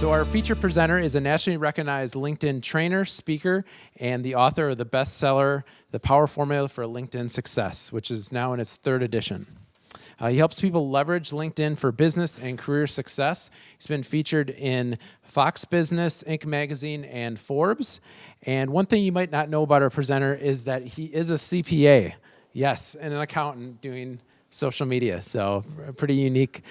So our featured presenter is a nationally recognized LinkedIn trainer, speaker, and the author of the bestseller, The Power Formula for LinkedIn Success, which is now in its 3rd edition. He helps people leverage LinkedIn for business and career success. He's been featured in Fox Business, Inc. magazine, and Forbes. And one thing you might not know about our presenter is that he is a CPA. Yes, and an accountant doing social media. So a pretty unique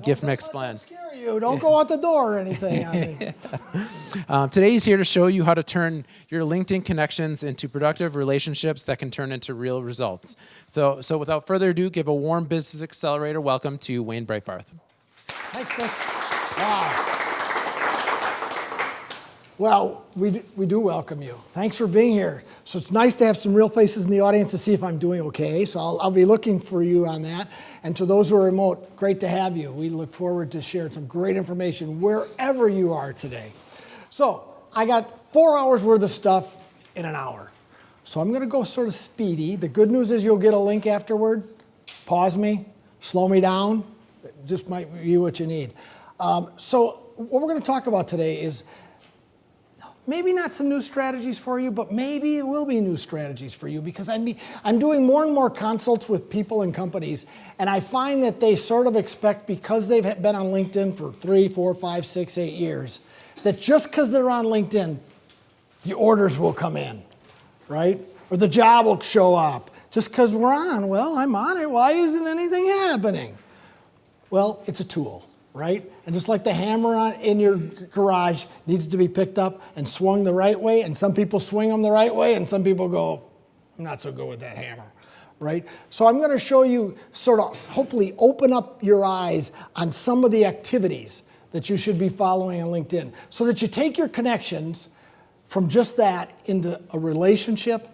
gift mix blend. Don't scare you. Don't go out the door or anything on me. Today he's here to show you how to turn your LinkedIn connections into productive relationships that can turn into real results. So without further ado, give a warm Business Accelerator welcome to Wayne Breitbarth. Thanks, Chris. Wow. Well, we do welcome you. Thanks for being here. So it's nice to have some real faces in the audience to see if I'm doing okay. So I'll be looking for you on that. And to those who are remote, great to have you. We look forward to sharing some great information wherever you are today. So I got 4 hours worth of stuff in an hour. So I'm going to go sort of speedy. The good news is you'll get a link afterward. Pause me, slow me down. It just might be what you need. So what we're going to talk about today is maybe not some new strategies for you, but maybe it will be new strategies for you, because I'm doing more and more consults with people and companies, and I find that they sort of expect, because they've been on LinkedIn for 3, 4, 5, 6, 8 years, that just because they're on LinkedIn, the orders will come in, right? Or the job will show up. Just because we're on, well, I'm on it. Why isn't anything happening? Well, it's a tool, right? And just like the hammer in your garage needs to be picked up and swung the right way, and some people swing them the right way, and some people go, I'm not so good with that hammer, right? So I'm going to show you, sort of hopefully open up your eyes on some of the activities that you should be following on LinkedIn, so that you take your connections from just that into a relationship,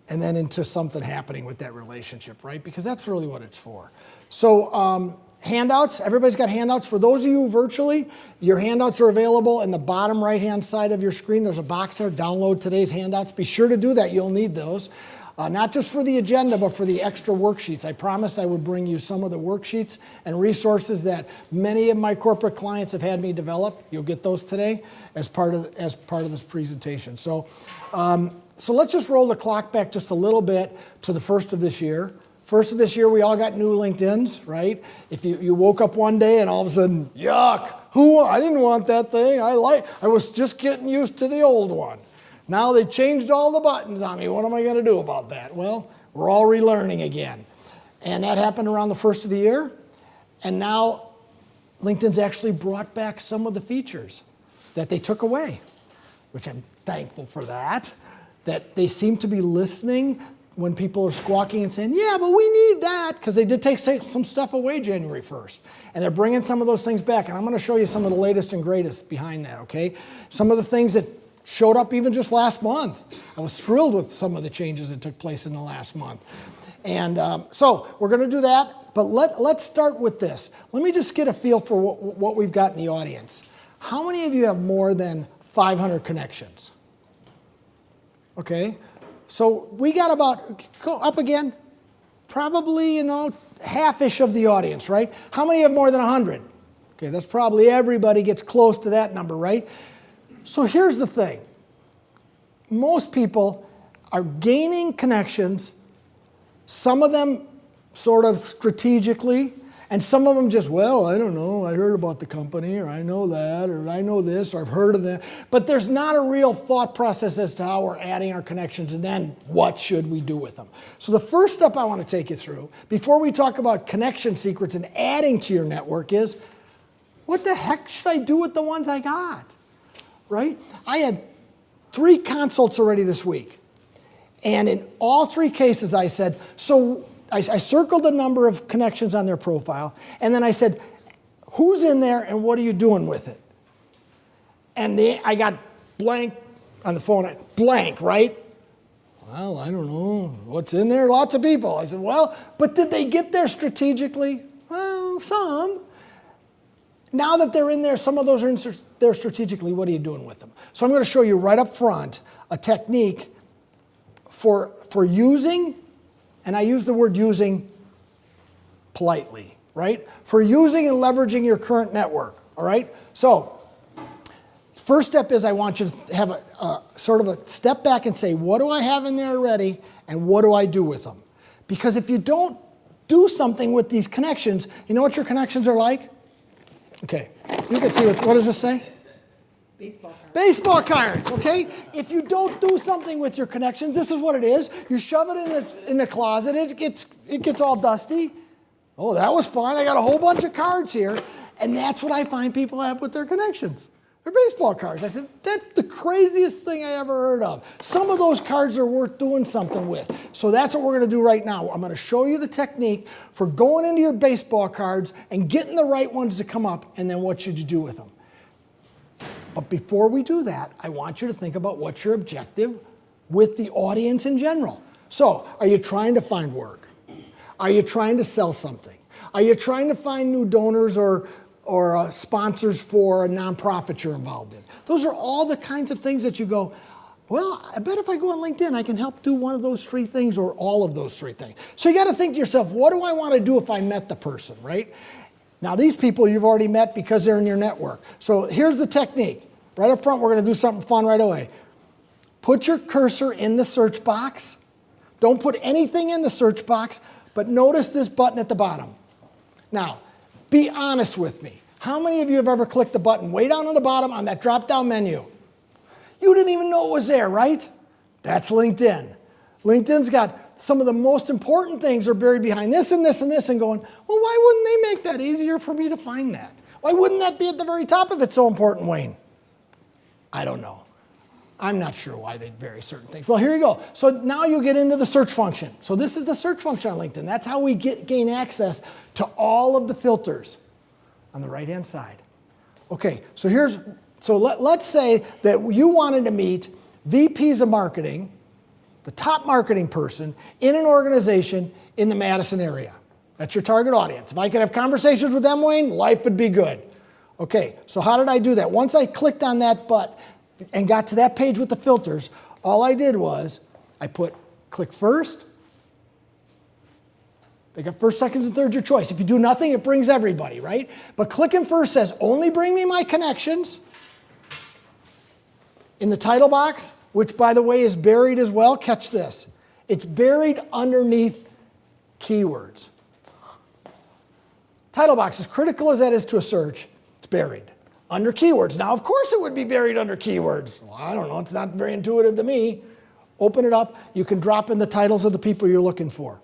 and then into something happening with that relationship, right? Because that's really what it's for. So handouts, everybody's got handouts. For those of you virtually, your handouts are available in the bottom right-hand side of your screen. There's a box there, download today's handouts. Be sure to do that, you'll need those. Not just for the agenda, but for the extra worksheets. I promised I would bring you some of the worksheets and resources that many of my corporate clients have had me develop. You'll get those today as part of this presentation. So let's just roll the clock back just a little bit to the first of this year. First of this year, we all got new LinkedIns, right? If you woke up one day and all of a sudden, yuck, I didn't want that thing. I was just getting used to the old one. Now they changed all the buttons on me. What am I going to do about that? Well, we're all relearning again. And that happened around the first of the year. And now LinkedIn's actually brought back some of the features that they took away, which I'm thankful for that they seem to be listening when people are squawking and saying, yeah, but we need that, because they did take some stuff away January 1st. And they're bringing some of those things back. And I'm going to show you some of the latest and greatest behind that, okay? Some of the things that showed up even just last month. I was thrilled with some of the changes that took place in the last month. And so we're going to do that. But let's start with this. Let me just get a feel for what we've got in the audience. How many of you have more than 500 connections? Okay. So we got about, go up again, probably, half-ish of the audience, right? How many have more than 100? Okay, that's probably everybody gets close to that number, right? So here's the thing. Most people are gaining connections, some of them sort of strategically, and some of them just, well, I don't know, I heard about the company, or I know that, or I know this, or I've heard of that. But there's not a real thought process as to how we're adding our connections, and then what should we do with them. So the first step I want to take you through, before we talk about connection secrets and adding to your network, is what the heck should I do with the ones I got, right? I had 3 consults already this week. And in all 3 cases, I said, so I circled the number of connections on their profile, and then I said, who's in there and what are you doing with it? And I got blank on the phone, blank, right? Well, I don't know. What's in there? Lots of people. I said, well, but did they get there strategically? Well, some. Now that they're in there, some of those are in there strategically, what are you doing with them? So I'm going to show you right up front a technique for using, and I use the word using politely, right? For using and leveraging your current network, all right? So First step is I want you to have a sort of a step back and say, what do I have in there already, and what do I do with them? Because if you don't do something with these connections, you know what your connections are like? Okay, you can see what does this say? Baseball cards. Baseball cards, okay? If you don't do something with your connections, this is what it is. You shove it in the closet, it gets all dusty. Oh, that was fun. I got a whole bunch of cards here. And that's what I find people have with their connections. They're baseball cards. I said, that's the craziest thing I ever heard of. Some of those cards are worth doing something with. So that's what we're going to do right now. I'm going to show you the technique for going into your baseball cards and getting the right ones to come up, and then what should you do with them. But before we do that, I want you to think about what's your objective with the audience in general. So, are you trying to find work? Are you trying to sell something? Are you trying to find new donors or sponsors for a nonprofit you're involved in? Those are all the kinds of things that you go, well, I bet if I go on LinkedIn, I can help do one of those three things or all of those three things. So you got to think to yourself, what do I want to do if I met the person, right? Now, these people you've already met because they're in your network. So here's the technique. Right up front, we're going to do something fun right away. Put your cursor in the search box. Don't put anything in the search box, but notice this button at the bottom. Now, be honest with me. How many of you have ever clicked the button way down on the bottom on that drop-down menu? You didn't even know it was there, right? That's LinkedIn. LinkedIn's got some of the most important things are buried behind this and this and this, and going, well, why wouldn't they make that easier for me to find that? Why wouldn't that be at the very top if it's so important, Wayne? I don't know. I'm not sure why they'd bury certain things. Well, here you go. So now you get into the search function. So this is the search function on LinkedIn. That's how we gain access to all of the filters on the right-hand side. Okay, so let's say that you wanted to meet VPs of marketing, the top marketing person in an organization in the Madison area. That's your target audience. If I could have conversations with them, Wayne, life would be good. Okay, so how did I do that? Once I clicked on that button and got to that page with the filters, all I did was I put click first. They got first, second, and third your choice. If you do nothing, it brings everybody, right? But clicking first says only bring me my connections. In the title box, which by the way is buried as well, catch this. It's buried underneath keywords. Title box, as critical as that is to a search, it's buried under keywords. Now, of course it would be buried under keywords. Well, I don't know, it's not very intuitive to me. Open it up, you can drop in the titles of the people you're looking for.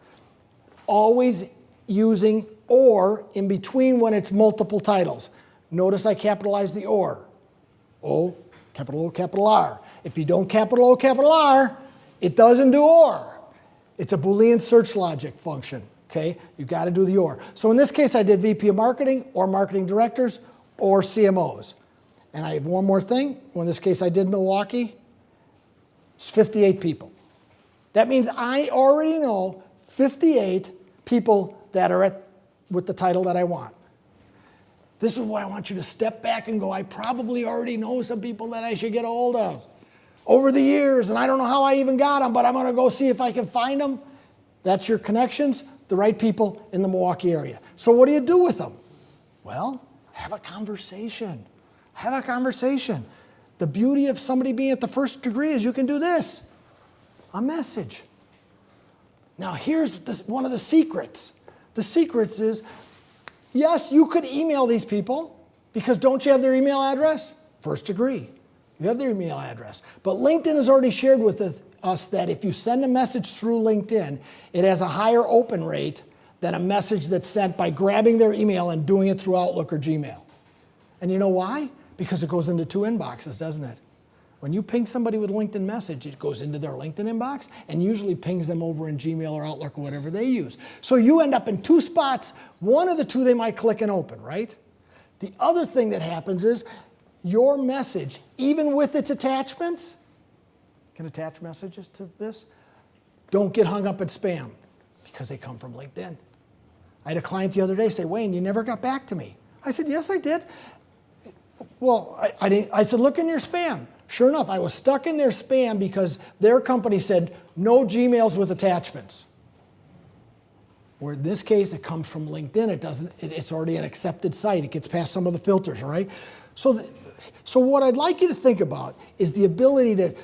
Always using or in between when it's multiple titles. Notice I capitalized the or. O, capital R. If you don't capital O, capital R, it doesn't do or. It's a Boolean search logic function, okay? You've got to do the or. So in this case, I did VP of marketing or marketing directors or CMOs. And I have one more thing. In this case, I did Milwaukee. It's 58 people. That means I already know 58 people that are with the title that I want. This is why I want you to step back and go, I probably already know some people that I should get a hold of over the years, and I don't know how I even got them, but I'm going to go see if I can find them. That's your connections, the right people in the Milwaukee area. So what do you do with them? Well, have a conversation. Have a conversation. The beauty of somebody being at the first degree is you can do this, a message. Now, here's one of the secrets. The secrets is, yes, you could email these people, because don't you have their email address? First degree. You have their email address. But LinkedIn has already shared with us that if you send a message through LinkedIn, it has a higher open rate than a message that's sent by grabbing their email and doing it through Outlook or Gmail. And you know why? Because it goes into two inboxes, doesn't it? When you ping somebody with a LinkedIn message, it goes into their LinkedIn inbox and usually pings them over in Gmail or Outlook or whatever they use. So you end up in two spots. One of the two they might click and open, right? The other thing that happens is your message, even with its attachments, can attach messages to this, don't get hung up at spam because they come from LinkedIn. I had a client the other day say, Wayne, you never got back to me. I said, yes, I did. Well, I said, look in your spam. Sure enough, I was stuck in their spam because their company said no Gmails with attachments. Where in this case, it comes from LinkedIn. It's already an accepted site. It gets past some of the filters, all right? So So what I'd like you to think about is the ability to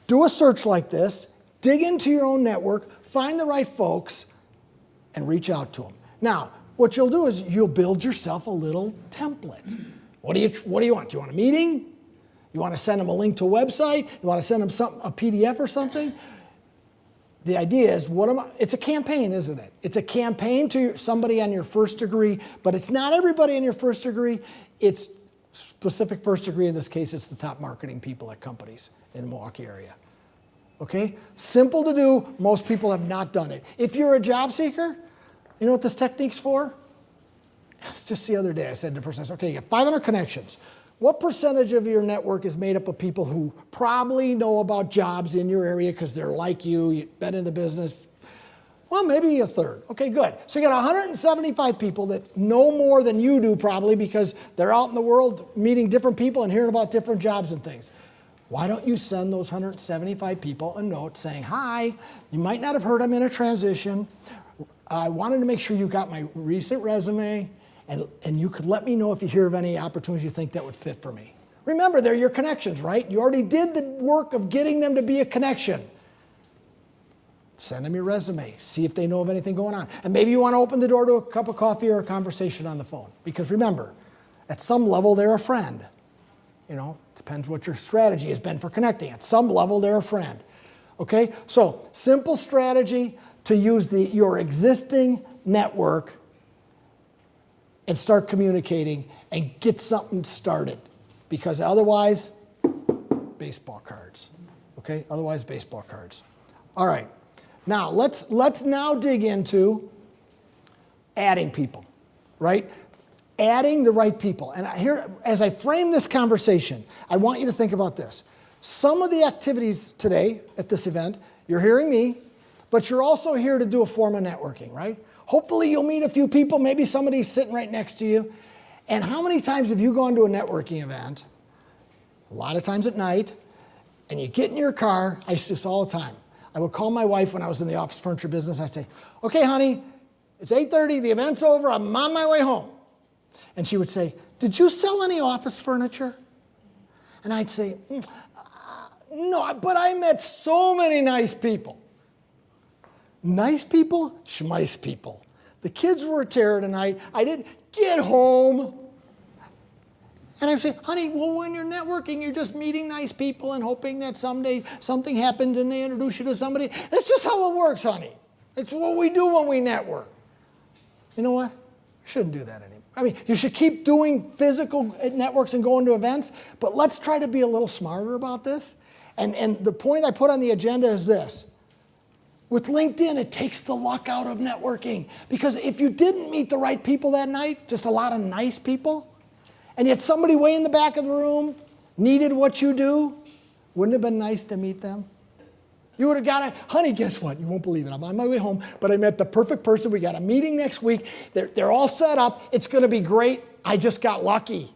do a search like this, dig into your own network, find the right folks, and reach out to them. Now, what you'll do is you'll build yourself a little template. What do you want? Do you want a meeting? You want to send them a link to a website? You want to send them a PDF or something? The idea is, it's a campaign, isn't it? It's a campaign to somebody on your first degree, but it's not everybody on your first degree. It's specific first degree. In this case, it's the top marketing people at companies in the Milwaukee area. Okay? Simple to do. Most people have not done it. If you're a job seeker, you know what this technique's for? Just the other day, I said to the person, okay, you got 500 connections. What percentage of your network is made up of people who probably know about jobs in your area because they're like you, you've been in the business? Well, maybe a third. Okay, good. So you got 175 people that know more than you do probably because they're out in the world meeting different people and hearing about different jobs and things. Why don't you send those 175 people a note saying, hi, you might not have heard I'm in a transition. I wanted to make sure you got my recent resume. And you could let me know if you hear of any opportunities you think that would fit for me. Remember, they're your connections, right? You already did the work of getting them to be a connection. Send them your resume. See if they know of anything going on. And maybe you want to open the door to a cup of coffee or a conversation on the phone. Because remember, at some level, they're a friend. You know, depends what your strategy has been for connecting. At some level, they're a friend. Okay? So, simple strategy to use your existing network and start communicating and get something started. Because otherwise, baseball cards. Okay? Otherwise, baseball cards. All right. Now, let's now dig into adding people, right? Adding the right people. And here, as I frame this conversation, I want you to think about this. Some of the activities today at this event, you're hearing me, but you're also here to do a form of networking, right? Hopefully you'll meet a few people, maybe somebody's sitting right next to you. And how many times have you gone to a networking event, a lot of times at night, and you get in your car? I used to do this all the time. I would call my wife when I was in the office furniture business. I'd say, okay, honey, it's 8:30, the event's over, I'm on my way home. And she would say, did you sell any office furniture? And I'd say, no, but I met so many nice people. Nice people, schmice people. The kids were a terror tonight. I didn't get home. And I would say, honey, well, when you're networking, you're just meeting nice people and hoping that someday something happens and they introduce you to somebody. That's just how it works, honey. It's what we do when we network. You know what? You shouldn't do that anymore. I mean, you should keep doing physical networks and going to events, but let's try to be a little smarter about this. And the point I put on the agenda is this. With LinkedIn, it takes the luck out of networking. Because if you didn't meet the right people that night, just a lot of nice people, and yet somebody way in the back of the room needed what you do, wouldn't it have been nice to meet them? You would have got it. Honey, guess what? You won't believe it. I'm on my way home, but I met the perfect person. We got a meeting next week. They're all set up. It's going to be great. I just got lucky.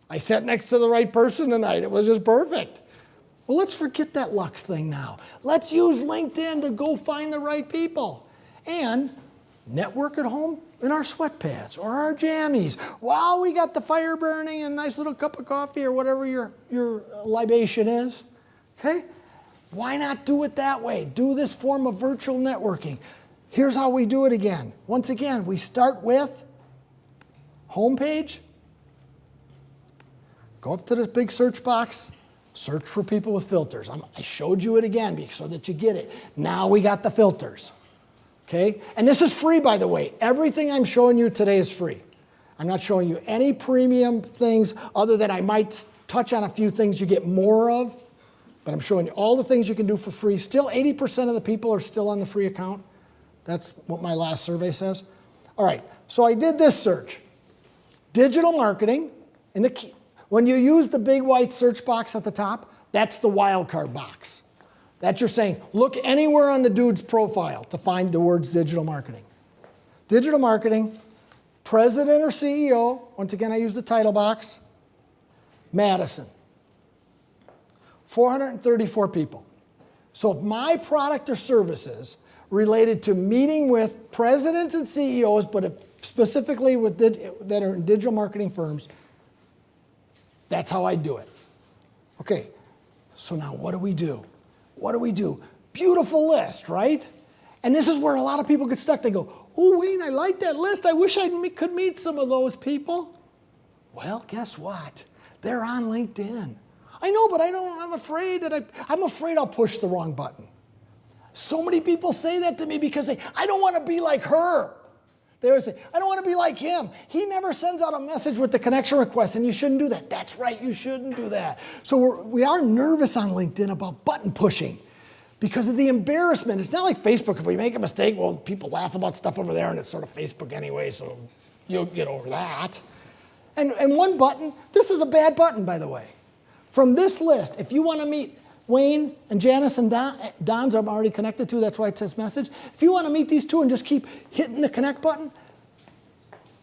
I sat next to the right person tonight. It was just perfect. Well, let's forget that luck thing now. Let's use LinkedIn to go find the right people. And network at home in our sweatpants or our jammies while we got the fire burning and a nice little cup of coffee or whatever your libation is. Okay? Why not do it that way? Do this form of virtual networking. Here's how we do it again. Once again, we start with homepage. Go up to this big search box. Search for people with filters. I showed you it again so that you get it. Now we got the filters. Okay? And this is free, by the way. Everything I'm showing you today is free. I'm not showing you any premium things other than I might touch on a few things you get more of. But I'm showing you all the things you can do for free. Still, 80% of the people are still on the free account. That's what my last survey says. All right, so I did this search. Digital marketing. When you use the big white search box at the top, that's the wildcard box. That you're saying, look anywhere on the dude's profile to find the words digital marketing. Digital marketing, president or CEO. Once again, I use the title box. Madison. 434 people. So if my product or services related to meeting with presidents and CEOs, but if specifically that are in digital marketing firms, that's how I do it. Okay, so now what do we do? What do we do? Beautiful list, right? And this is where a lot of people get stuck. They go, oh, Wayne, I like that list. I wish I could meet some of those people. Well, guess what? They're on LinkedIn. I know, but I'm afraid I'll push the wrong button. So many people say that to me because I don't want to be like her. They always say, I don't want to be like him. He never sends out a message with the connection request, and you shouldn't do that. That's right, you shouldn't do that. So we are nervous on LinkedIn about button pushing because of the embarrassment. It's not like Facebook. If we make a mistake, well, people laugh about stuff over there, and it's sort of Facebook anyway, so you'll get over that. And one button, this is a bad button, by the way. From this list, if you want to meet Wayne and Janice and Don's I'm already connected to, that's why it says message. If you want to meet these two and just keep hitting the connect button,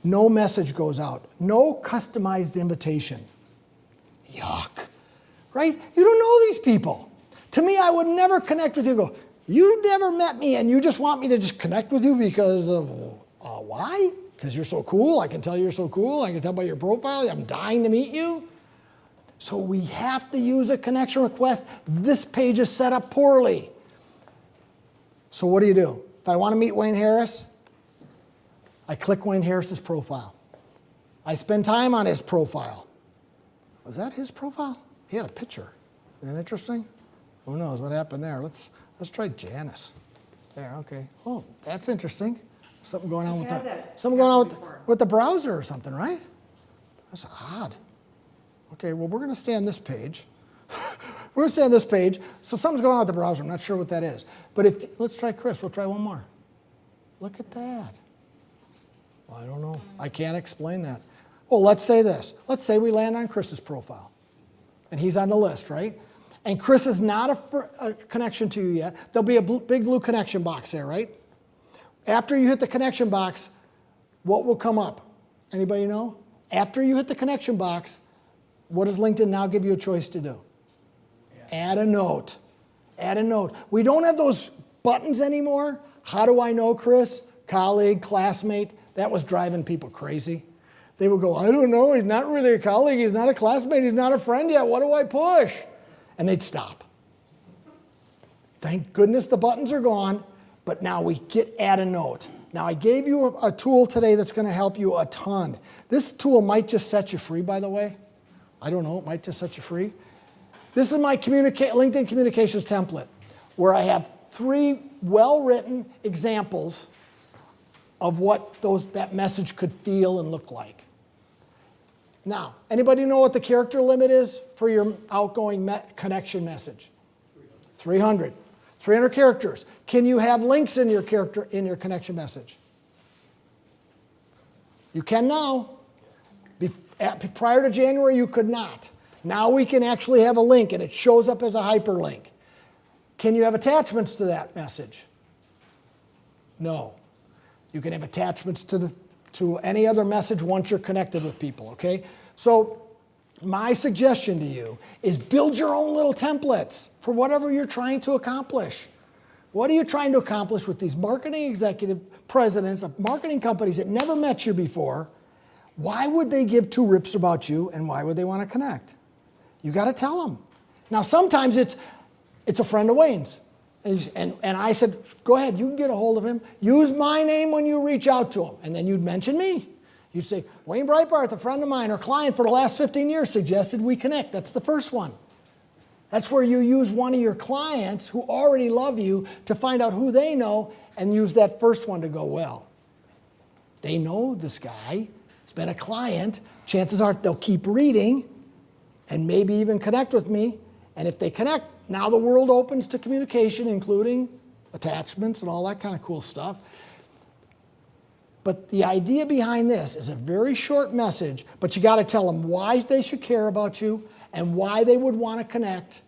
no message goes out. No customized invitation. Yuck, right? You don't know these people. To me, I would never connect with you and go, you never met me and you just want me to just connect with you because of, why? Because you're so cool. I can tell you're so cool. I can tell by your profile. I'm dying to meet you. So we have to use a connection request. This page is set up poorly. So what do? If I want to meet Wayne Harris, I click Wayne Harris's profile. I spend time on his profile. Was that his profile? He had a picture. Isn't that interesting? Who knows what happened there? Let's try Janice. There, okay. Oh, that's interesting. Something going on with the browser or something, right? That's odd. Okay, well, we're going to stay on this page. We're going to stay on this page. So something's going on with the browser. I'm not sure what that is. But let's try Chris. We'll try one more. Look at that. Well, I don't know. I can't explain that. Well, let's say this. Let's say we land on Chris's profile. And he's on the list, right? And Chris is not a connection to you yet. There'll be a big blue connection box there, right? After you hit the connection box, what will come up? Anybody know? After you hit the connection box, what does LinkedIn now give you a choice to do? Add a note. Add a note. We don't have those buttons anymore. How do I know Chris? Colleague, classmate. That was driving people crazy. They would go, I don't know. He's not really a colleague. He's not a classmate. He's not a friend yet. What do I push? And they'd stop. Thank goodness the buttons are gone, but now we get add a note. Now I gave you a tool today that's going to help you a ton. This tool might just set you free, by the way. I don't know, it might just set you free. This is my LinkedIn communications template where I have 3 well-written examples of what that message could feel and look like. Now, anybody know what the character limit is for your outgoing connection message? 300. 300 characters. Can you have links in your connection message? You can now. Prior to January, you could not. Now we can actually have a link, and it shows up as a hyperlink. Can you have attachments to that message? No. You can have attachments to any other message once you're connected with people, okay? So my suggestion to you is build your own little templates for whatever you're trying to accomplish. What are you trying to accomplish with these marketing executive presidents of marketing companies that never met you before? Why would they give 2 rips about you, and why would they want to connect? You got to tell them. Now, sometimes it's a friend of Wayne's. And I said, go ahead, you can get a hold of him. Use my name when you reach out to him. And then you'd mention me. You'd say, Wayne Breitbarth, a friend of mine or client for the last 15 years, suggested we connect. That's the first one. That's where you use one of your clients who already love you to find out who they know and use that first one to go, well, they know this guy. It's been a client. Chances are they'll keep reading and maybe even connect with me. And if they connect, now the world opens to communication, including attachments and all that kind of cool stuff. But the idea behind this is a very short message, but you got to tell them why they should care about you and why they would want to connect.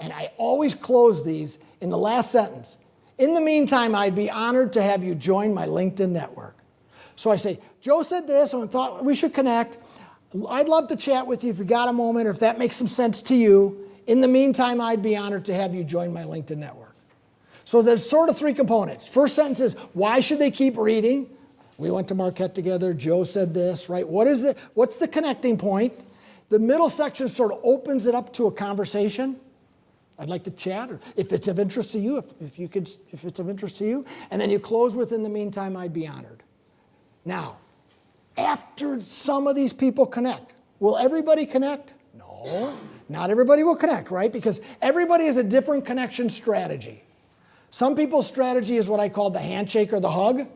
And I always close these in the last sentence. In the meantime, I'd be honored to have you join my LinkedIn network. So I say, Joe said this, and I thought we should connect. I'd love to chat with you if you got a moment or if that makes some sense to you. In the meantime, I'd be honored to have you join my LinkedIn network. So there's sort of 3 components. First sentence is, why should they keep reading? We went to Marquette together. Joe said this, right? What's the connecting point? The middle section sort of opens it up to a conversation. I'd like to chat, or if it's of interest to you, if it's of interest to you. And then you close with, in the meantime, I'd be honored. Now, after some of these people connect, will everybody connect? No, not everybody will connect, right? Because everybody has a different connection strategy. Some people's strategy is what I call the handshake or the hug.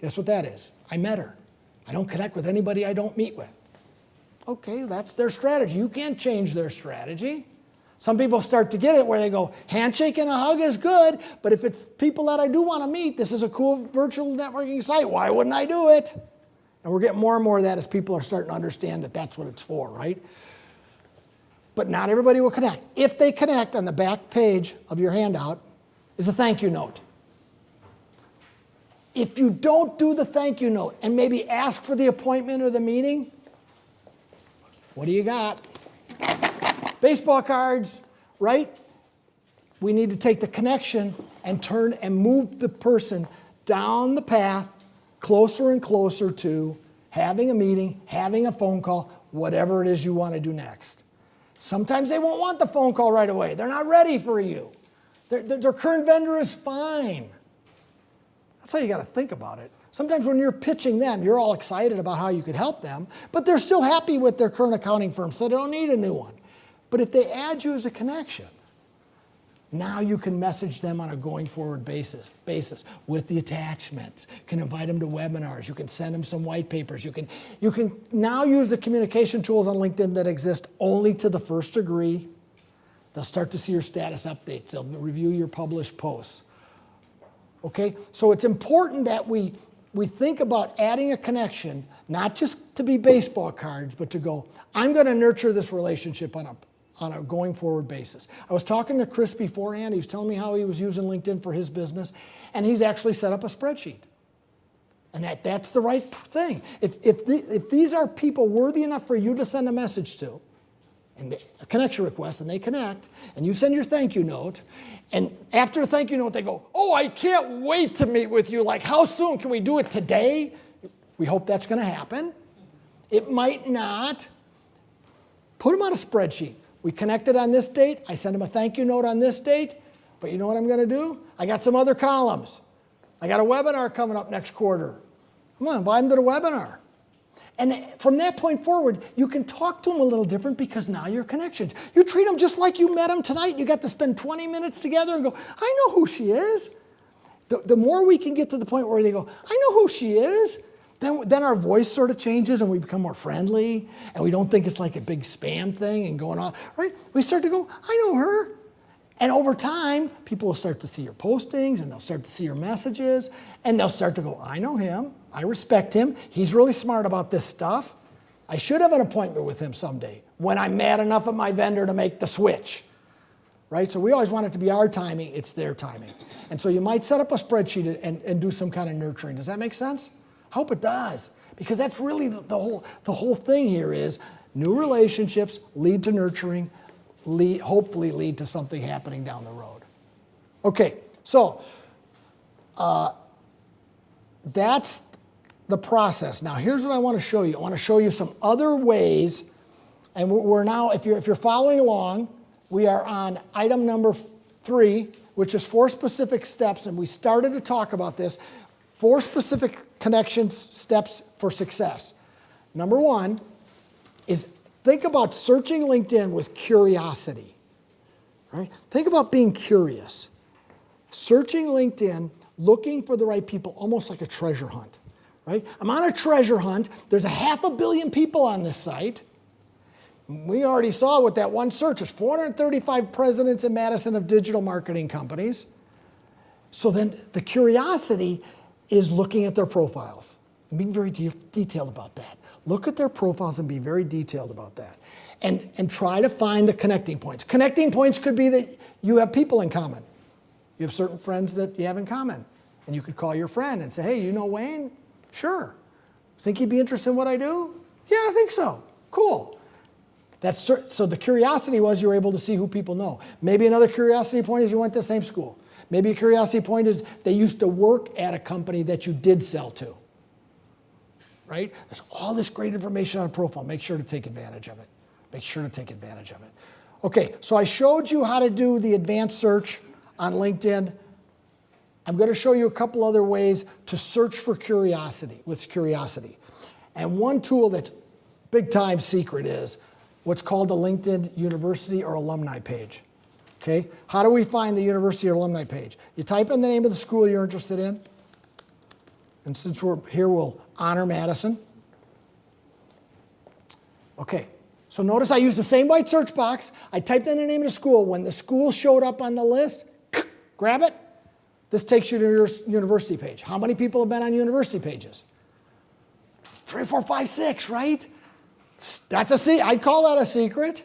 Guess what that is? I met her. I don't connect with anybody I don't meet with. Okay, that's their strategy. You can't change their strategy. Some people start to get it where they go, handshake and a hug is good, but if it's people that I do want to meet, this is a cool virtual networking site, why wouldn't I do it? And we're getting more and more of that as people are starting to understand that that's what it's for, right? But not everybody will connect. If they connect, on the back page of your handout is a thank you note. If you don't do the thank you note and maybe ask for the appointment or the meeting, what do you got? Baseball cards, right? We need to take the connection and turn and move the person down the path closer and closer to having a meeting, having a phone call, whatever it is you want to do next. Sometimes they won't want the phone call right away. They're not ready for you. Their current vendor is fine. That's how you got to think about it. Sometimes when you're pitching them, you're all excited about how you could help them, but they're still happy with their current accounting firm, so they don't need a new one. But if they add you as a connection, now you can message them on a going forward basis with the attachments. You can invite them to webinars. You can send them some white papers. You can now use the communication tools on LinkedIn that exist only to the first degree. They'll start to see your status updates. They'll review your published posts. Okay, so it's important that we think about adding a connection, not just to be baseball cards, but to go, I'm going to nurture this relationship on a going forward basis. I was talking to Chris beforehand. He was telling me how he was using LinkedIn for his business, and he's actually set up a spreadsheet. And that's the right thing. If these are people worthy enough for you to send a message to, and a connection request, and they connect, and you send your thank you note, and after the thank you note, they go, oh, I can't wait to meet with you. Like, how soon? Can we do it today? We hope that's going to happen. It might not. Put them on a spreadsheet. We connected on this date. I send them a thank you note on this date. But you know what I'm going to do? I got some other columns. I got a webinar coming up next quarter. Come on, invite them to the webinar. And from that point forward, you can talk to them a little different because now you're connections. You treat them just like you met them tonight and you got to spend 20 minutes together and go, I know who she is. The more we can get to the point where they go, I know who she is, then our voice sort of changes and we become more friendly and we don't think it's like a big spam thing and going on, right? We start to go, I know her. And over time, people will start to see your postings and they'll start to see your messages and they'll start to go, I know him, I respect him, he's really smart about this stuff. I should have an appointment with him someday when I'm mad enough at my vendor to make the switch, right? So we always want it to be our timing, it's their timing. And so you might set up a spreadsheet and do some kind of nurturing. Does that make sense? I hope it does, because that's really the whole thing here is new relationships lead to nurturing, hopefully lead to something happening down the road. Okay, so that's the process. Now here's what I want to show you. I want to show you some other ways, and we're now, if you're following along, we are on item number 3, which is 4 specific steps, and we started to talk about this. 4 specific connection steps for success. Number 1 is think about searching LinkedIn with curiosity. Right? Think about being curious. Searching LinkedIn, looking for the right people, almost like a treasure hunt. Right? I'm on a treasure hunt. There's 500 million people on this site. We already saw with that one search, there's 435 presidents in Madison of digital marketing companies. So then the curiosity is looking at their profiles and being very detailed about that. Look at their profiles and be very detailed about that. And try to find the connecting points. Connecting points could be that you have people in common. You have certain friends that you have in common. And you could call your friend and say, hey, you know Wayne? Sure. Think he'd be interested in what I do? Yeah, I think so. Cool. So the curiosity was you were able to see who people know. Maybe another curiosity point is you went to the same school. Maybe a curiosity point is they used to work at a company that you did sell to. right? There's all this great information on a profile. Make sure to take advantage of it. Make sure to take advantage of it. Okay, so I showed you how to do the advanced search on LinkedIn. I'm going to show you a couple other ways to search for curiosity, with curiosity. And one tool that's big time secret is what's called the LinkedIn University or Alumni page. Okay, how do we find the University or Alumni page? You type in the name of the school you're interested in. And since we're here, we'll honor Madison. Okay. So notice I used the same white search box. I typed in the name of the school. When the school showed up on the list, grab it. This takes you to your university page. How many people have been on university pages? It's 3, 4, 5, 6, right? That's I'd call that a secret.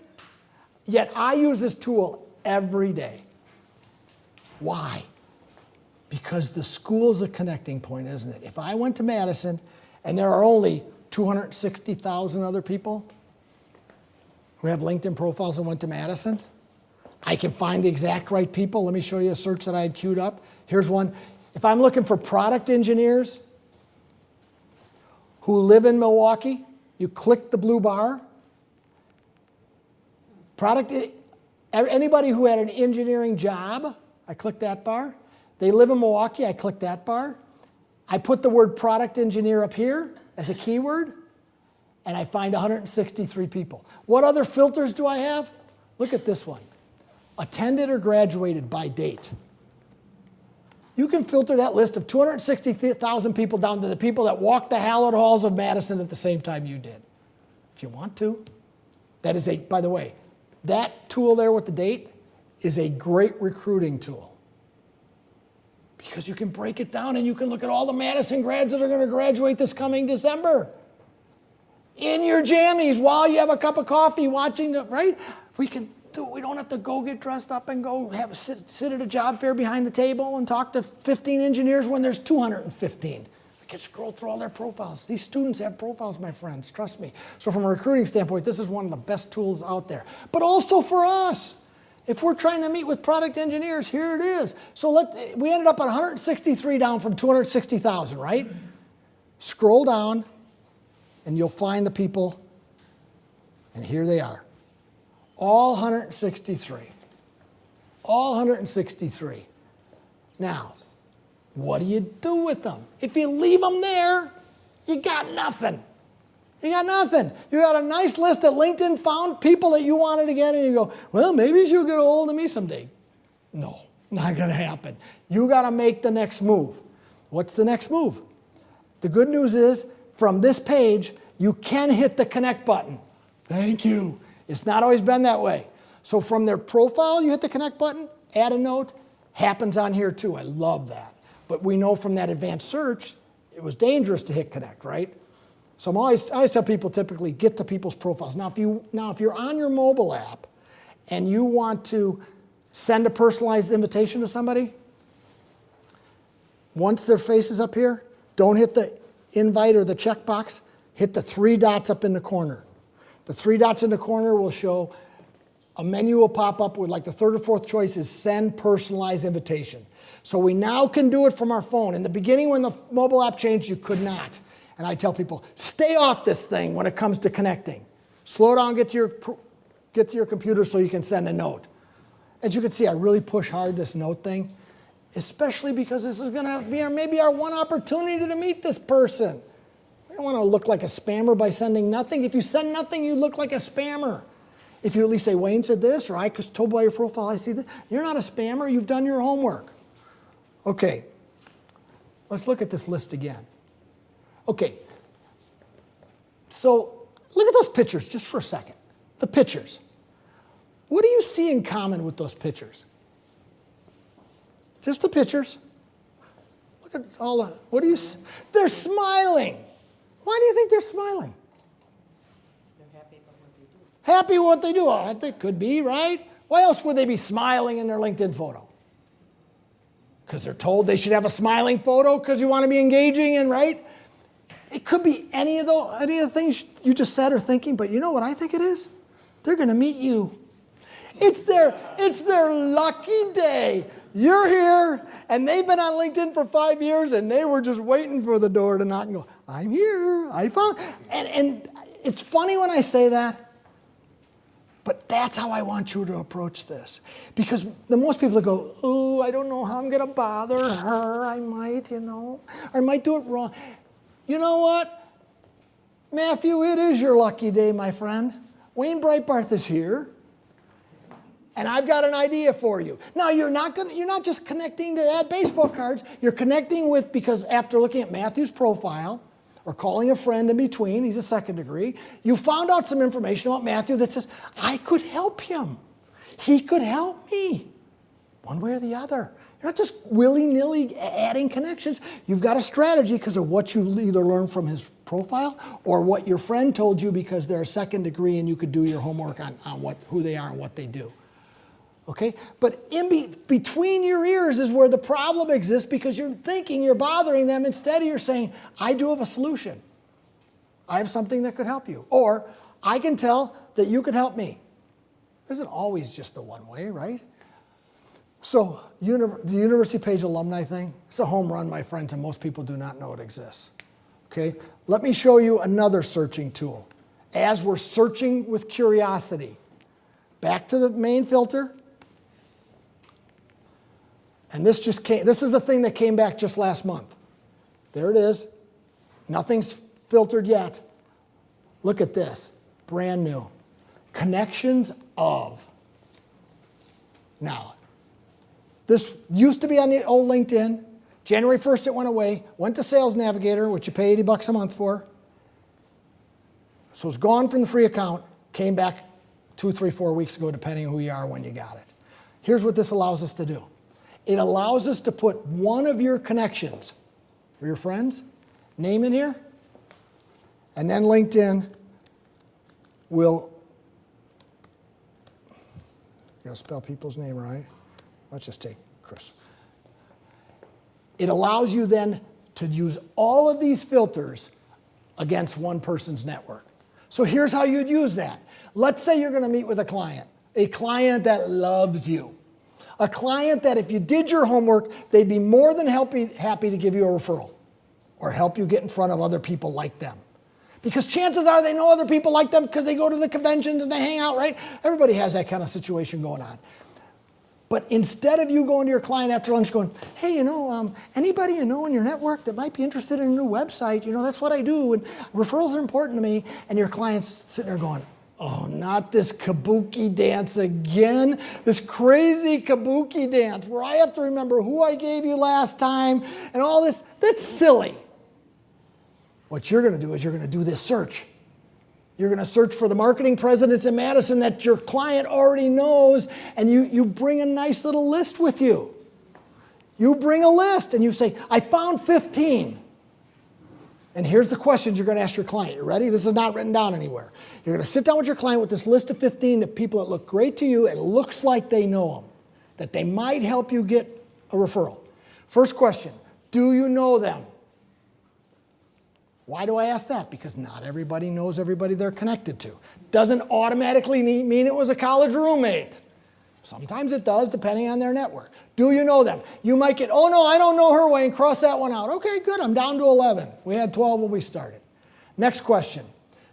Yet I use this tool every day. Why? Because the school's a connecting point, isn't it? If I went to Madison and there are only 260,000 other people who have LinkedIn profiles and went to Madison, I can find the exact right people. Let me show you a search that I had queued up. Here's one. If I'm looking for product engineers who live in Milwaukee, you click the blue bar. Anybody who had an engineering job, I click that bar. They live in Milwaukee, I click that bar. I put the word product engineer up here as a keyword, and I find 163 people. What other filters do I have? Look at this one. Attended or graduated by date. You can filter that list of 260,000 people down to the people that walked the hallowed halls of Madison at the same time you did, if you want to. That is by the way, that tool there with the date is a great recruiting tool. Because you can break it down and you can look at all the Madison grads that are going to graduate this coming December. In your jammies while you have a cup of coffee watching right? We don't have to go get dressed up and go sit at a job fair behind the table and talk to 15 engineers when there's 215. We can scroll through all their profiles. These students have profiles, my friends, trust me. So from a recruiting standpoint, this is one of the best tools out there. But also for us. If we're trying to meet with product engineers, here it is. So we ended up at 163 down from 260,000, right? Scroll down, and you'll find the people, and here they are. All 163. All 163. Now, what do you do with them? If you leave them there, you got nothing. You got nothing. You got a nice list that LinkedIn found people that you wanted to get, and you go, well, maybe she'll get a hold of me someday. No, not going to happen. You got to make the next move. What's the next move? The good news is, from this page, you can hit the connect button. Thank you. It's not always been that way. So from their profile, you hit the connect button, add a note, happens on here too. I love that. But we know from that advanced search, it was dangerous to hit connect, right? So I always tell people typically get to people's profiles. Now, if you're on your mobile app and you want to send a personalized invitation to somebody, once their face is up here, don't hit the invite or the checkbox. Hit the 3 dots up in the corner. The 3 dots in the corner will show a menu will pop up with like the 3rd or 4th choice is send personalized invitation. So we now can do it from our phone. In the beginning when the mobile app changed, you could not. And I tell people, stay off this thing when it comes to connecting. Slow down, get to your computer so you can send a note. As you can see, I really push hard this note thing, especially because this is going to be maybe our one opportunity to meet this person. We don't want to look like a spammer by sending nothing. If you send nothing, you look like a spammer. If you at least say, Wayne said this, or I was told by your profile I see this, you're not a spammer, you've done your homework. Okay, let's look at this list again. Okay, so look at those pictures just for a second. The pictures. What do you see in common with those pictures? Just the pictures. Look at all the, what do you see? They're smiling. Why do you think they're smiling? They're happy about what they do. Happy with what they do. Oh, that could be, right? Why else would they be smiling in their LinkedIn photo? Because they're told they should have a smiling photo because you want to be engaging and right? It could be any of the things you just said or thinking, but you know what I think it is? They're going to meet you. It's their lucky day. You're here, and they've been on LinkedIn for 5 years, and they were just waiting for the door to knock and go, I'm here, I found. And it's funny when I say that, but that's how I want you to approach this. Because the most people that go, oh, I don't know how I'm going to bother her. I might, or I might do it wrong. You know what? Matthew, it is your lucky day, my friend. Wayne Breitbarth is here. And I've got an idea for you. Now, you're not just connecting to add baseball cards. You're connecting with, because after looking at Matthew's profile, or calling a friend in between, he's a second degree, you found out some information about Matthew that says, I could help him. He could help me, one way or the other. You're not just willy-nilly adding connections. You've got a strategy because of what you've either learned from his profile or what your friend told you because they're a second degree and you could do your homework on who they are and what they do. Okay? But between your ears is where the problem exists because you're thinking you're bothering them. Instead, you're saying, I do have a solution. I have something that could help you. Or, I can tell that you could help me. It isn't always just the one way, right? So, the University Page alumni thing, it's a home run, my friends, and most people do not know it exists. Okay? Let me show you another searching tool. As we're searching with curiosity, back to the main filter. And this is the thing that came back just last month. There it is. Nothing's filtered yet. Look at this. Brand new. Connections of. Now, this used to be on the old LinkedIn. January 1st it went away. Went to Sales Navigator, which you pay $80 a month for. So it's gone from the free account. Came back 2, 3, 4 weeks ago, depending on who you are when you got it. Here's what this allows us to do. It allows us to put one of your connections, for your friends, name in here, and then LinkedIn will, you gotta spell people's name right. Let's just take Chris. It allows you then to use all of these filters against one person's network. So here's how you'd use that. Let's say you're going to meet with a client that loves you. A client that if you did your homework, they'd be more than happy to give you a referral or help you get in front of other people like them. Because chances are they know other people like them because they go to the conventions and they hang out, right? Everybody has that kind of situation going on. But instead of you going to your client after lunch going, hey, anybody you know in your network that might be interested in a new website, that's what I do, and referrals are important to me, and your client's sitting there going, oh, not this kabuki dance again, this crazy kabuki dance where I have to remember who I gave you last time and all this, that's silly. What you're going to do is you're going to do this search. You're going to search for the marketing presidents in Madison that your client already knows, and you bring a nice little list with you. You bring a list and you say, I found 15. And here's the questions you're going to ask your client. You ready? This is not written down anywhere. You're going to sit down with your client with this list of 15 of people that look great to you and it looks like they know them, that they might help you get a referral. First question, do you know them? Why do I ask that? Because not everybody knows everybody they're connected to. Doesn't automatically mean it was a college roommate. Sometimes it does, depending on their network. Do you know them? You might get, oh no, I don't know her, Wayne, cross that one out. Okay, good, I'm down to 11. We had 12 when we started. Next question.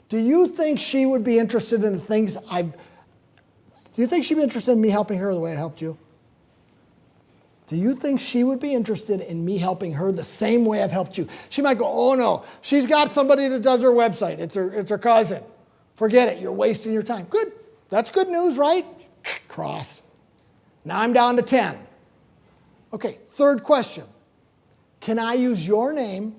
Do you think she would be interested in the things do you think she'd be interested in me helping her the way I helped you? Do you think she would be interested in me helping her the same way I've helped you? She might go, oh no, she's got somebody that does her website. It's her cousin. Forget it, you're wasting your time. Good, that's good news, right? Cross. Now I'm down to 10. Okay, third question. Can I use your name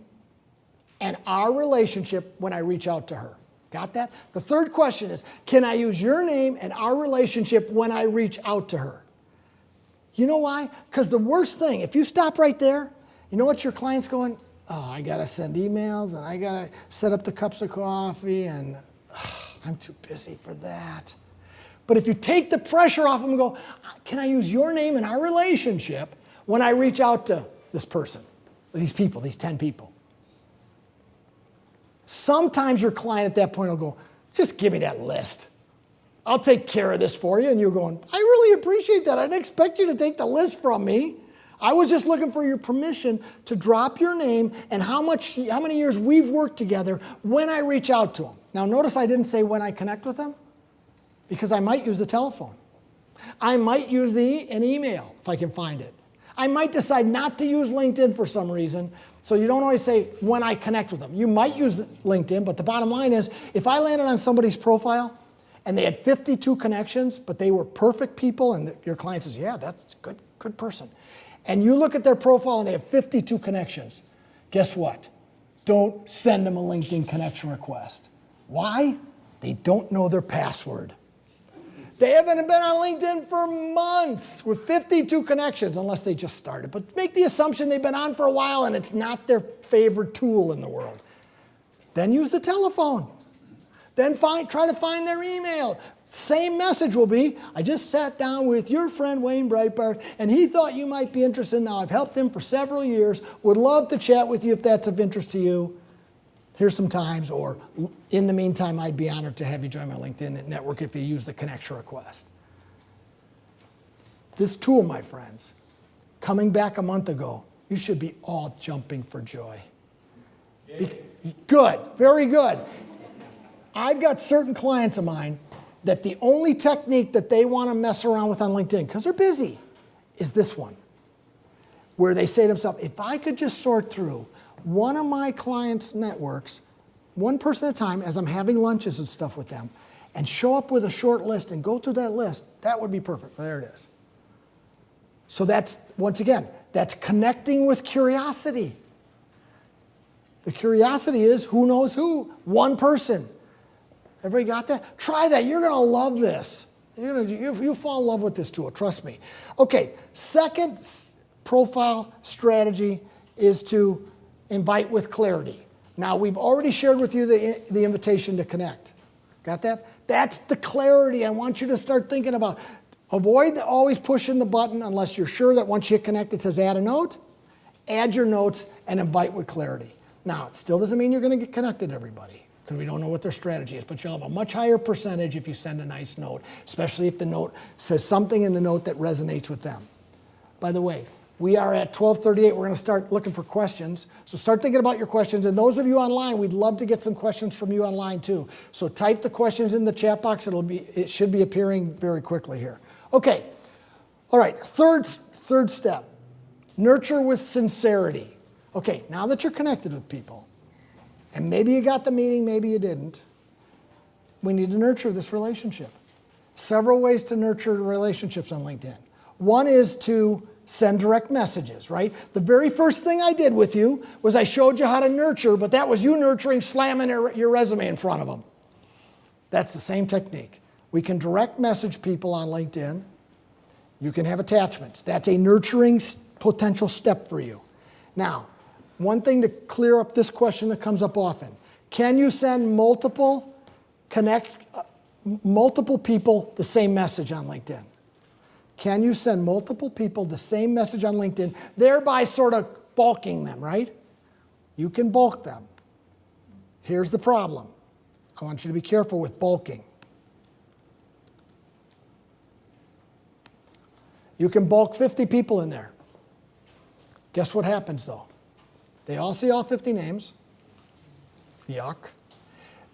and our relationship when I reach out to her? Got that? The third question is, can I use your name and our relationship when I reach out to her? You know why? Because the worst thing, if you stop right there, you know what your client's going, oh, I got to send emails and I got to set up the cups of coffee and I'm too busy for that. But if you take the pressure off them and go, can I use your name and our relationship when I reach out to this person, these people, these 10 people? Sometimes your client at that point will go, just give me that list. I'll take care of this for you. And you're going, I really appreciate that. I didn't expect you to take the list from me. I was just looking for your permission to drop your name and how many years we've worked together when I reach out to them. Now notice I didn't say when I connect with them, because I might use the telephone. I might use an email if I can find it. I might decide not to use LinkedIn for some reason, so you don't always say when I connect with them. You might use LinkedIn, but the bottom line is, if I landed on somebody's profile and they had 52 connections, but they were perfect people, and your client says, yeah, that's a good person, and you look at their profile and they have 52 connections, guess what? Don't send them a LinkedIn connection request. Why? They don't know their password. They haven't been on LinkedIn for months with 52 connections, unless they just started. But make the assumption they've been on for a while and it's not their favorite tool in the world. Then use the telephone. Then try to find their email. Same message will be, I just sat down with your friend Wayne Breitbarth, and he thought you might be interested. Now, I've helped him for several years. Would love to chat with you if that's of interest to you. Here's some times, or in the meantime, I'd be honored to have you join my LinkedIn network if you use the connection request. This tool, my friends, coming back a month ago, you should be all jumping for joy. Good, very good. I've got certain clients of mine that the only technique that they want to mess around with on LinkedIn, because they're busy, is this one, where they say to themselves, if I could just sort through one of my clients' networks, one person at a time, as I'm having lunches and stuff with them, and show up with a short list and go through that list, that would be perfect. There it is. So that's, once again, that's connecting with curiosity. The curiosity is who knows who? One person. Everybody got that? Try that. You're going to love this. You'll fall in love with this tool, trust me. Okay, second profile strategy is to invite with clarity. Now, we've already shared with you the invitation to connect. Got that? That's the clarity I want you to start thinking about. Avoid always pushing the button unless you're sure that once you hit connect, it says add a note. Add your notes and invite with clarity. Now, it still doesn't mean you're going to get connected to everybody, because we don't know what their strategy is, but you'll have a much higher percentage if you send a nice note, especially if the note says something in the note that resonates with them. By the way, we are at 12:38. We're going to start looking for questions. So start thinking about your questions. And those of you online, we'd love to get some questions from you online too. So type the questions in the chat box. It should be appearing very quickly here. Okay. All right. Third step. Nurture with sincerity. Okay. Now that you're connected with people, and maybe you got the meeting, maybe you didn't, we need to nurture this relationship. Several ways to nurture relationships on LinkedIn. One is to send direct messages, right? The very first thing I did with you was I showed you how to nurture, but that was you nurturing, slamming your resume in front of them. That's the same technique. We can direct message people on LinkedIn. You can have attachments. That's a nurturing potential step for you. Now, one thing to clear up this question that comes up often. Can you send multiple people the same message on LinkedIn? Can you send multiple people the same message on LinkedIn, thereby sort of bulking them, right? You can bulk them. Here's the problem. I want you to be careful with bulking. You can bulk 50 people in there. Guess what happens, though? They all see all 50 names. Yuck.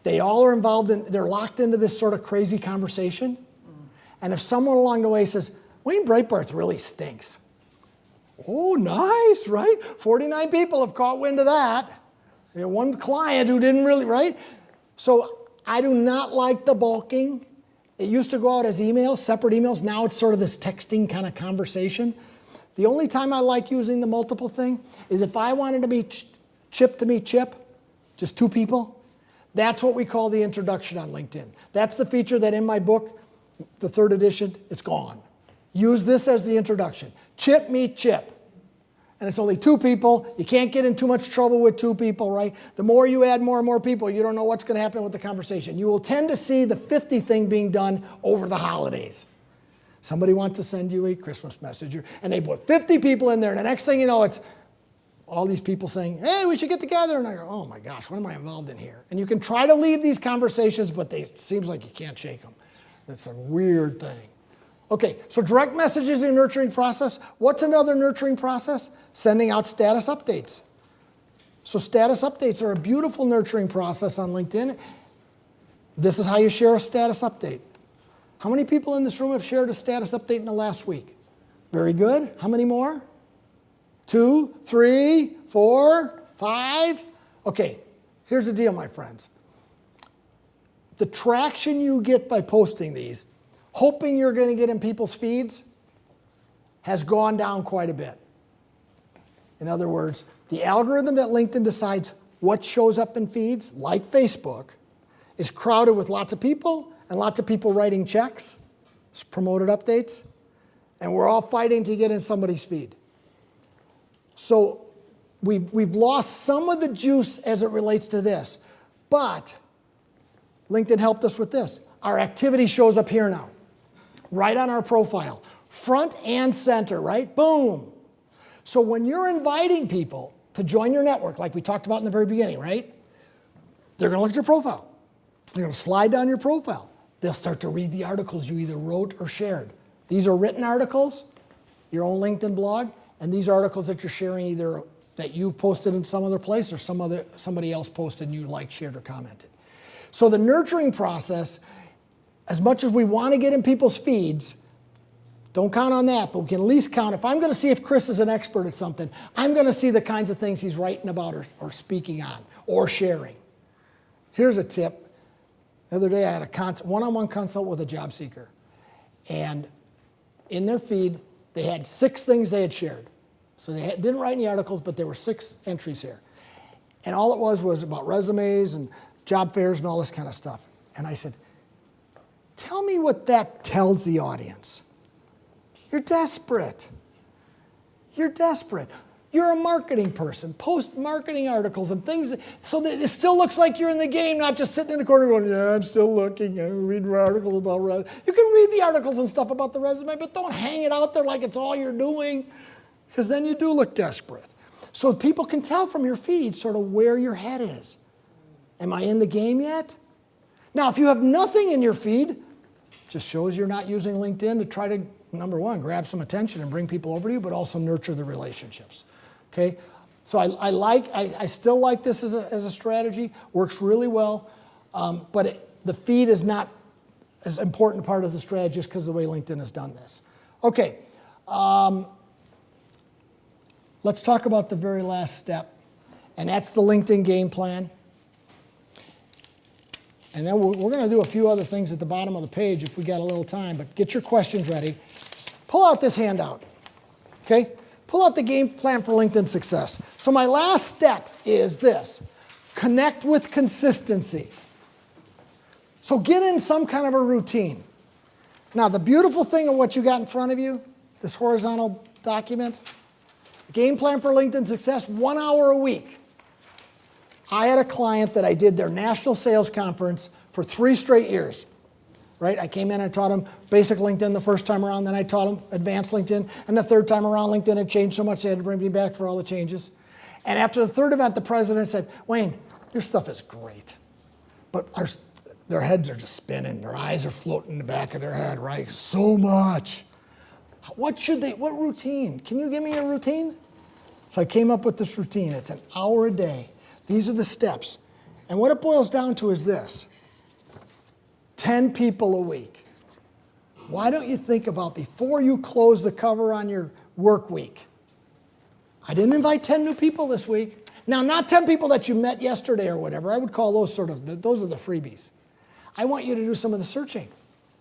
They all are involved they're locked into this sort of crazy conversation. And if someone along the way says, Wayne Breitbarth really stinks. Oh, nice, right? 49 people have caught wind of that. We had one client who didn't really, right? So I do not like the bulking. It used to go out as emails, separate emails. Now it's sort of this texting kind of conversation. The only time I like using the multiple thing is if I wanted to meet Chip to meet Chip, just two people. That's what we call the introduction on LinkedIn. That's the feature that in my book, the 3rd edition, it's gone. Use this as the introduction. Chip meet Chip. And it's only 2 people. You can't get in too much trouble with 2 people, right? The more you add more and more people, you don't know what's going to happen with the conversation. You will tend to see the 50 thing being done over the holidays. Somebody wants to send you a Christmas message, and they put 50 people in there, and the next thing you know, it's all these people saying, hey, we should get together. And I go, oh my gosh, what am I involved in here? And you can try to leave these conversations, but it seems like you can't shake them. It's a weird thing. Okay, so direct message is a nurturing process. What's another nurturing process? Sending out status updates. So status updates are a beautiful nurturing process on LinkedIn. This is how you share a status update. How many people in this room have shared a status update in the last week? Very good. How many more? 2, 3, 4, 5? Okay, here's the deal, my friends. The traction you get by posting these, hoping you're going to get in people's feeds, has gone down quite a bit. In other words, the algorithm that LinkedIn decides what shows up in feeds, like Facebook, is crowded with lots of people and lots of people writing checks, promoted updates, and we're all fighting to get in somebody's feed. So we've lost some of the juice as it relates to this, but LinkedIn helped us with this. Our activity shows up here now, right on our profile, front and center, right? Boom. So when you're inviting people to join your network, like we talked about in the very beginning, right? They're going to look at your profile. They're going to slide down your profile. They'll start to read the articles you either wrote or shared. These are written articles, your own LinkedIn blog, and these articles that you're sharing either that you've posted in some other place or somebody else posted and you liked, shared, or commented. So the nurturing process, as much as we want to get in people's feeds, don't count on that, but we can at least count. If I'm going to see if Chris is an expert at something, I'm going to see the kinds of things he's writing about or speaking on or sharing. Here's a tip. The other day I had a one-on-one consult with a job seeker. And in their feed, they had 6 things they had shared. So they didn't write any articles, but there were 6 entries here. And all it was about resumes and job fairs and all this kind of stuff. And I said, tell me what that tells the audience. You're desperate. You're desperate. You're a marketing person. Post marketing articles and things so that it still looks like you're in the game, not just sitting in the corner going, yeah, I'm still looking. I'm reading articles about resume. You can read the articles and stuff about the resume, but don't hang it out there like it's all you're doing, because then you do look desperate. So people can tell from your feed sort of where your head is. Am I in the game yet? Now, if you have nothing in your feed, it just shows you're not using LinkedIn to try to, number one, grab some attention and bring people over to you, but also nurture the relationships. Okay? So I still like this as a strategy. Works really well, but the feed is not as important part of the strategy just because of the way LinkedIn has done this. Okay. Let's talk about the very last step, and that's the LinkedIn game plan. And then we're going to do a few other things at the bottom of the page if we got a little time, but get your questions ready. Pull out this handout, okay? Pull out the game plan for LinkedIn success. So my last step is this: connect with consistency. So get in some kind of a routine. Now, the beautiful thing of what you got in front of you, this horizontal document, game plan for LinkedIn success, 1 hour a week. I had a client that I did their national sales conference for 3 straight years. Right? I came in and taught them basic LinkedIn the first time around, then I taught them advanced LinkedIn, and the third time around LinkedIn had changed so much they had to bring me back for all the changes. And after the third event, the president said, Wayne, your stuff is great, but their heads are just spinning, their eyes are floating in the back of their head, right? So much. What routine? Can you give me a routine? So I came up with this routine. It's an hour a day. These are the steps. And what it boils down to is this: 10 people a week. Why don't you think about, before you close the cover on your work week, I didn't invite 10 new people this week. Now, not 10 people that you met yesterday or whatever. I would call those those are the freebies. I want you to do some of the searching.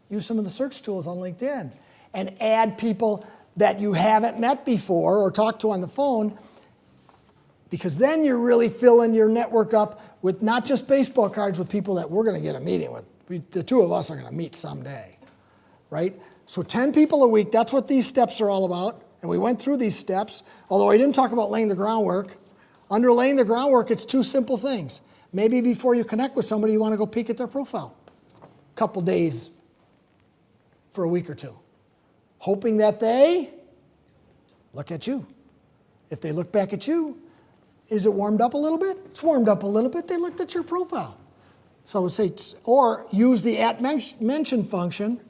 Use some of the search tools on LinkedIn and add people that you haven't met before or talked to on the phone, because then you're really filling your network up with not just baseball cards, with people that we're going to get a meeting with. The 2 of us are going to meet someday, right? So 10 people a week, that's what these steps are all about. And we went through these steps, although I didn't talk about laying the groundwork. Under laying the groundwork, it's 2 simple things. Maybe before you connect with somebody, you want to go peek at their profile. A couple days for a week or 2. Hoping that they look at you. If they look back at you, is it warmed up a little bit? It's warmed up a little bit. They looked at your profile. So I would say, or use the @mention function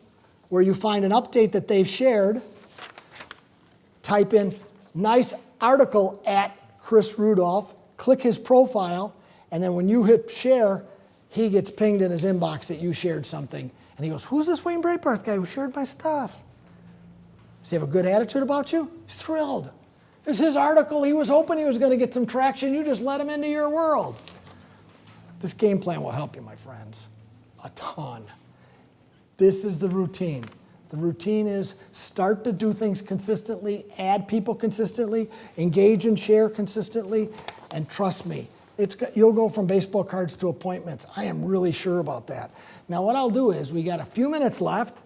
where you find an update that they've shared, type in nice article at Chris Rudolph, click his profile, and then when you hit share, he gets pinged in his inbox that you shared something. And he goes, who's this Wayne Breitbarth guy who shared my stuff? Does he have a good attitude about you? He's thrilled. It's his article. He was hoping he was going to get some traction. You just let him into your world. This game plan will help you, my friends, a ton. This is the routine. The routine is start to do things consistently, add people consistently, engage and share consistently, and trust me, you'll go from baseball cards to appointments. I am really sure about that. Now what I'll do is, we got a few minutes left,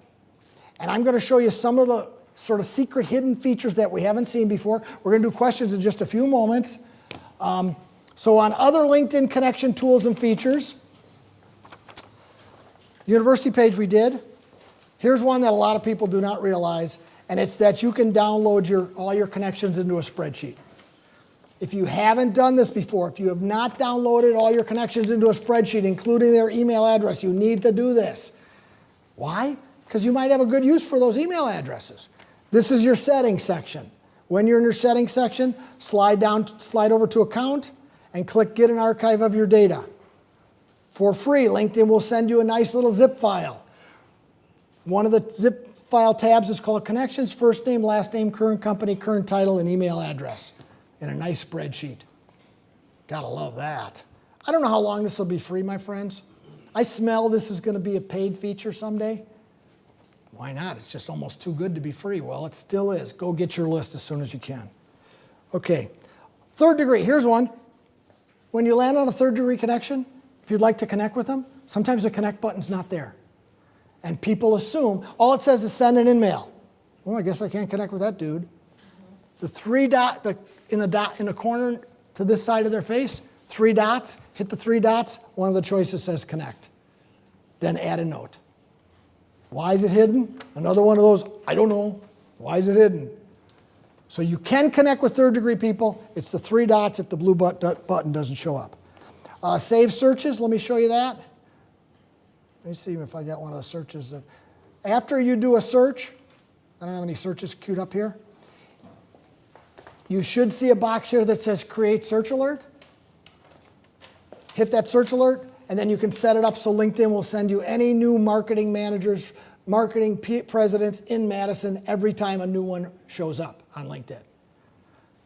and I'm going to show you some of the sort of secret hidden features that we haven't seen before. We're going to do questions in just a few moments. So on other LinkedIn connection tools and features, university page we did. Here's one that a lot of people do not realize, and it's that you can download all your connections into a spreadsheet. If you haven't done this before, if you have not downloaded all your connections into a spreadsheet, including their email address, you need to do this. Why? Because you might have a good use for those email addresses. This is your settings section. When you're in your settings section, slide over to account, and click Get an Archive of Your Data. For free, LinkedIn will send you a nice little zip file. One of the zip file tabs is called Connections, first name, last name, current company, current title, and email address in a nice spreadsheet. Gotta love that. I don't know how long this will be free, my friends. I smell this is going to be a paid feature someday. Why not? It's just almost too good to be free. Well, it still is. Go get your list as soon as you can. Okay, third degree. Here's one. When you land on a third degree connection, if you'd like to connect with them, sometimes the connect button's not there. And people assume, all it says is send an email. Well, I guess I can't connect with that dude. The three dot in the corner to this side of their face, 3 dots, hit the 3 dots, one of the choices says connect. Then add a note. Why is it hidden? Another one of those, I don't know. Why is it hidden? So you can connect with third degree people. It's the 3 dots if the blue button doesn't show up. Save searches, let me show you that. Let me see if I got one of the searches. After you do a search, I don't have any searches queued up here. You should see a box here that says Create Search Alert. Hit that search alert, and then you can set it up so LinkedIn will send you any new marketing managers, marketing presidents in Madison every time a new one shows up on LinkedIn.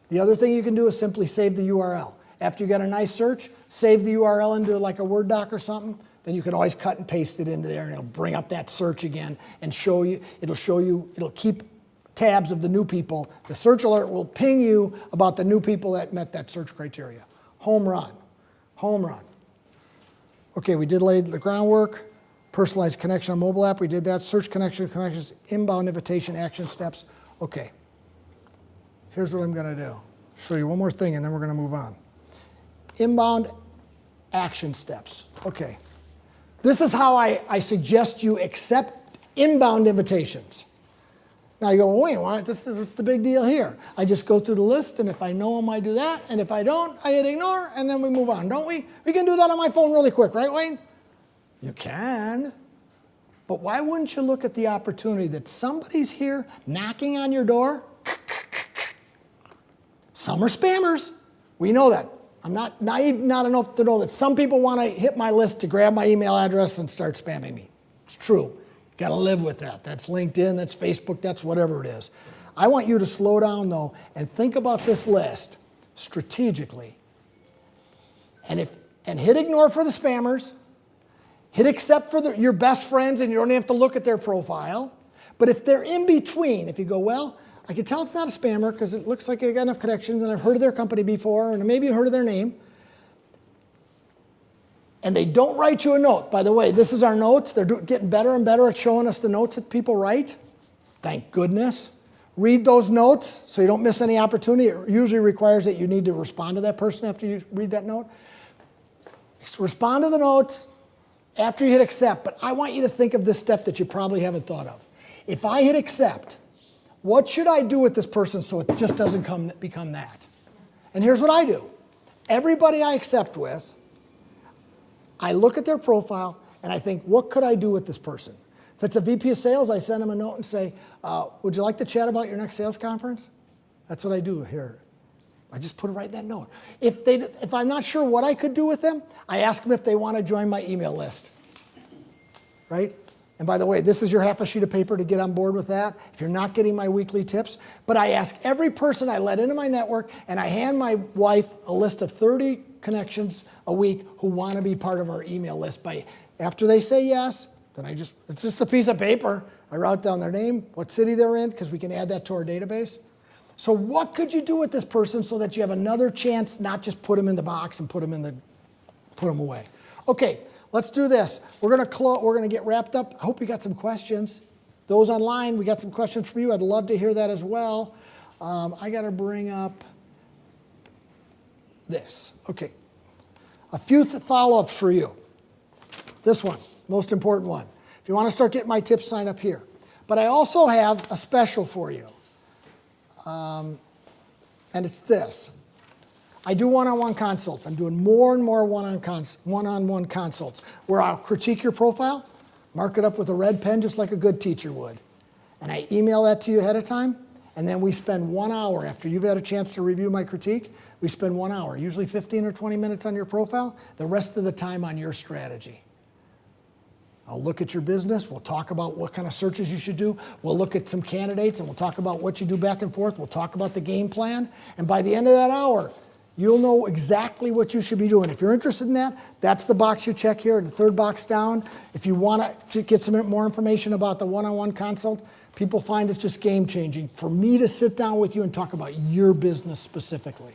The other thing you can do is simply save the URL. After you get a nice search, save the URL into like a Word doc or something, then you can always cut and paste it into there, and it'll bring up that search again and it'll keep tabs of the new people. The search alert will ping you about the new people that met that search criteria. Home run. Home run. Okay, we did lay the groundwork. Personalized connection on mobile app, we did that. Search connections, inbound invitation, action steps. Okay, here's what I'm going to do. Show you one more thing, and then we're going to move on. Inbound action steps. Okay, this is how I suggest you accept inbound invitations. Now you go, wait, what's the big deal here? I just go through the list, and if I know them, I do that, and if I don't, I hit ignore, and then we move on, don't we? We can do that on my phone really quick, right, Wayne? You can, but why wouldn't you look at the opportunity that somebody's here knocking on your door? Some are spammers. We know that. I'm not naive not enough to know that some people want to hit my list to grab my email address and start spamming me. It's true. Got to live with that. That's LinkedIn, that's Facebook, that's whatever it is. I want you to slow down, though, and think about this list strategically. And hit ignore for the spammers. Hit accept for your best friends, and you don't have to look at their profile. But if they're in between, if you go, well, I can tell it's not a spammer because it looks like I got enough connections, and I've heard of their company before, and maybe you've heard of their name. And they don't write you a note. By the way, this is our notes. They're getting better and better at showing us the notes that people write. Thank goodness. Read those notes so you don't miss any opportunity. It usually requires that you need to respond to that person after you read that note. Respond to the notes after you hit accept. But I want you to think of this step that you probably haven't thought of. If I hit accept, what should I do with this person so it just doesn't become that? And here's what I do. Everybody I accept with, I look at their profile and I think, what could I do with this person? If it's a VP of sales, I send them a note and say, would you like to chat about your next sales conference? That's what I do here. I just put it right in that note. If I'm not sure what I could do with them, I ask them if they want to join my email list. Right? And by the way, this is your half a sheet of paper to get on board with that if you're not getting my weekly tips. But I ask every person I let into my network, and I hand my wife a list of 30 connections a week who want to be part of our email list. After they say yes, then it's just a piece of paper. I write down their name, what city they're in, because we can add that to our database. So what could you do with this person so that you have another chance, not just put them in the box and put them away? Okay, let's do this. We're gonna get wrapped up. I hope you got some questions. Those online, we got some questions from you. I'd love to hear that as well. I gotta bring up this. Okay, a few follow-ups for you. This one, most important one. If you want to start getting my tips, sign up here. But I also have a special for you. And it's this. I do one-on-one consults. I'm doing more and more one-on-one consults where I'll critique your profile, mark it up with a red pen just like a good teacher would. And I email that to you ahead of time, and then we spend 1 hour after you've had a chance to review my critique. We spend 1 hour, usually 15 or 20 minutes on your profile, the rest of the time on your strategy. I'll look at your business. We'll talk about what kind of searches you should do. We'll look at some candidates, and we'll talk about what you do back and forth. We'll talk about the game plan. And by the end of that hour, you'll know exactly what you should be doing. If you're interested in that, that's the box you check here, the third box down. If you want to get some more information about the one-on-one consult, people find it's just game-changing for me to sit down with you and talk about your business specifically.